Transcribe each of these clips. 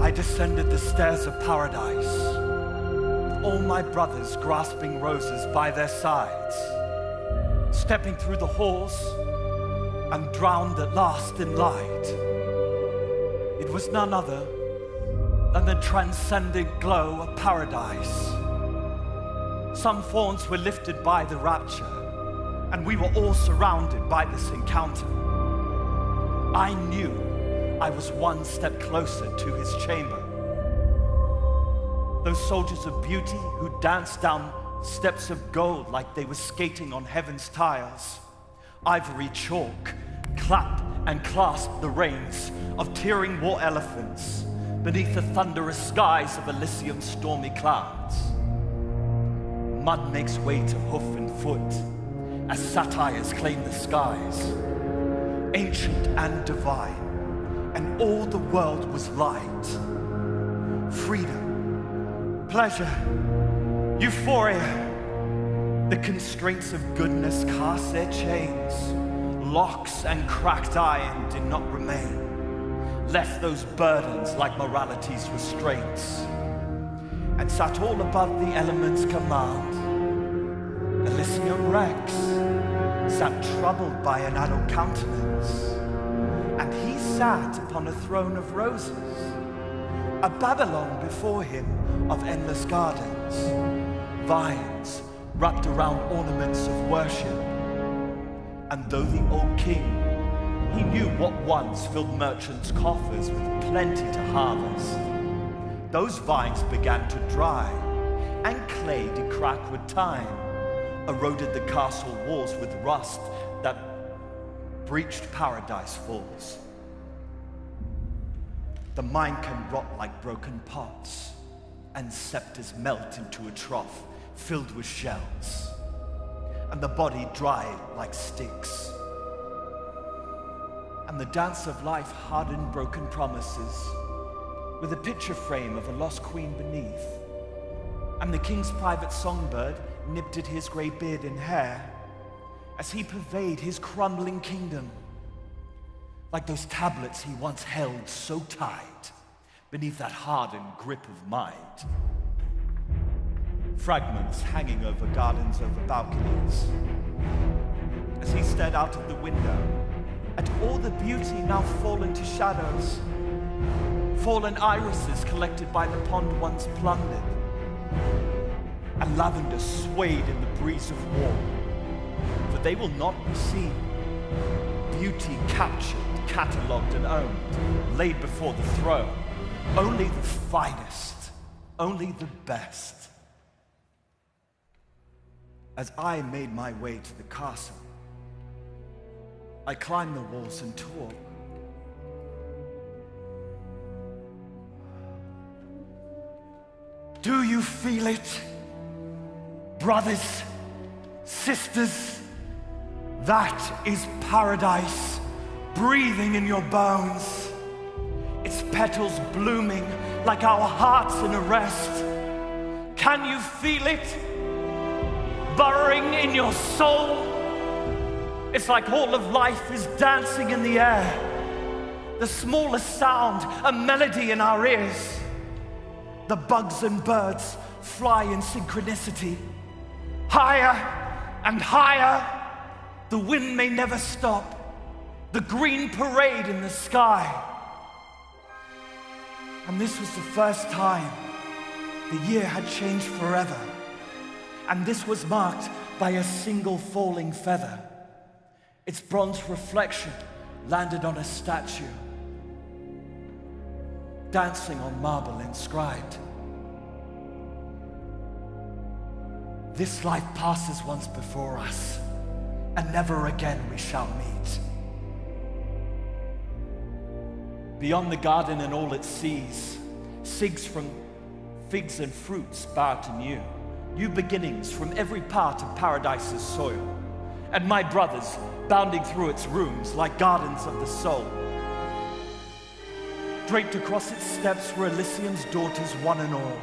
I descended the stairs of paradise, with all my brothers grasping roses by their sides, stepping through the halls and drowned at last in light. It was none other than the transcendent glow of paradise. Some fawns were lifted by the rapture, and we were all surrounded by this encounter. I knew I was one step closer to his chamber. Those soldiers of beauty who danced down steps of gold like they were skating on heaven's tiles, ivory chalk, clap and clasp the reins of tearing war elephants beneath the thunderous skies of Elysium's stormy clouds. Mud makes way to hoof and foot as satyrs claim the skies, ancient and divine, and all the world was light. Freedom, pleasure, euphoria. The constraints of goodness cast their chains. Locks and cracked iron did not remain, left those burdens like morality's restraints, and sat all above the elements' command. Elysium Rex sat troubled by an adult countenance, and he sat upon a throne of roses, a Babylon before him of endless gardens, vines wrapped around ornaments of worship. And though the old king, he knew what once filled merchants' coffers with plenty to harvest, those vines began to dry, and clay did crack with time, eroded the castle walls with rust that breached paradise falls. The mind can rot like broken pots, and scepters melt into a trough filled with shells, and the body dried like sticks. And the dance of life hardened broken promises, with a picture frame of a lost queen beneath. And the king's private songbird nipped at his grey beard and hair as he purveyed his crumbling kingdom, like those tablets he once held so tight beneath that hardened grip of might. Fragments hanging over gardens, over balconies, as he stared out of the window at all the beauty now fallen to shadows, fallen irises collected by the pond once plundered, and lavender swayed in the breeze of war, for they will not be seen. Beauty captured, catalogued and owned, laid before the throne, only the finest, only the best. As I made my way to the castle, I climbed the walls and tore. Do you feel it? Brothers, sisters, that is paradise breathing in your bones. Its petals blooming like our hearts in a rest. Can you feel it? Burrowing in your soul. It's like all of life is dancing in the air. The smallest sound, a melody in our ears. The bugs and birds fly in synchronicity. Higher and higher. The wind may never stop. The green parade in the sky. And this was the first time the year had changed forever. And this was marked by a single falling feather. Its bronze reflection landed on a statue, dancing on marble inscribed. This life passes once before us, and never again we shall meet. Beyond the garden and all it sees, figs and fruits bow to new. New beginnings from every part of paradise's soil, and my brothers bounding through its rooms like gardens of the soul. Draped across its steps were Elysium's daughters, one and all.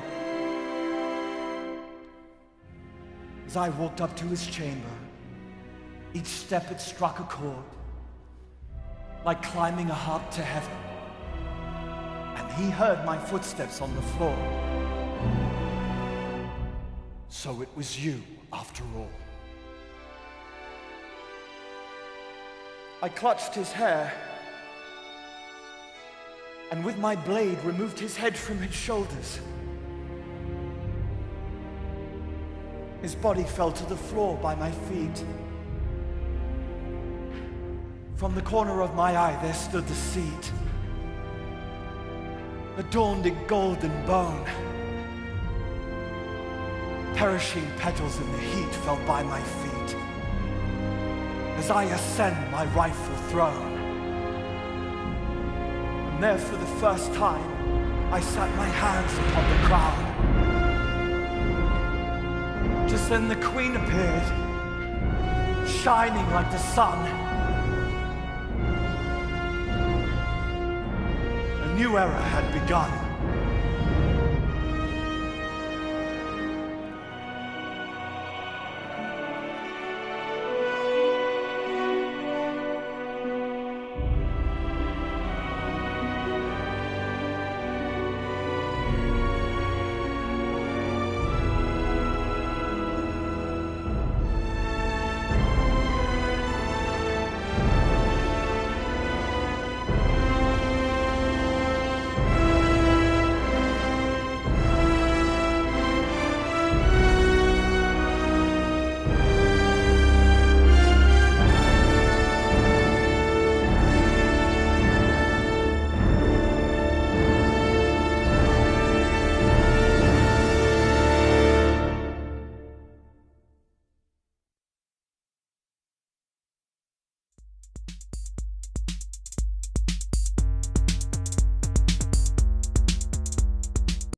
As I walked up to his chamber, each step it struck a chord, like climbing a harp to heaven. and he heard my footsteps on the floor. So it was you, after all. I clutched his hair, and with my blade removed his head from his shoulders. His body fell to the floor by my feet. From the corner of my eye there stood the seat, adorned in golden bone. Perishing petals in the heat fell by my feet as I ascend my rightful throne. And there for the first time I sat my hands upon the crown. Just then the Queen appeared, shining like the sun. A new era had begun.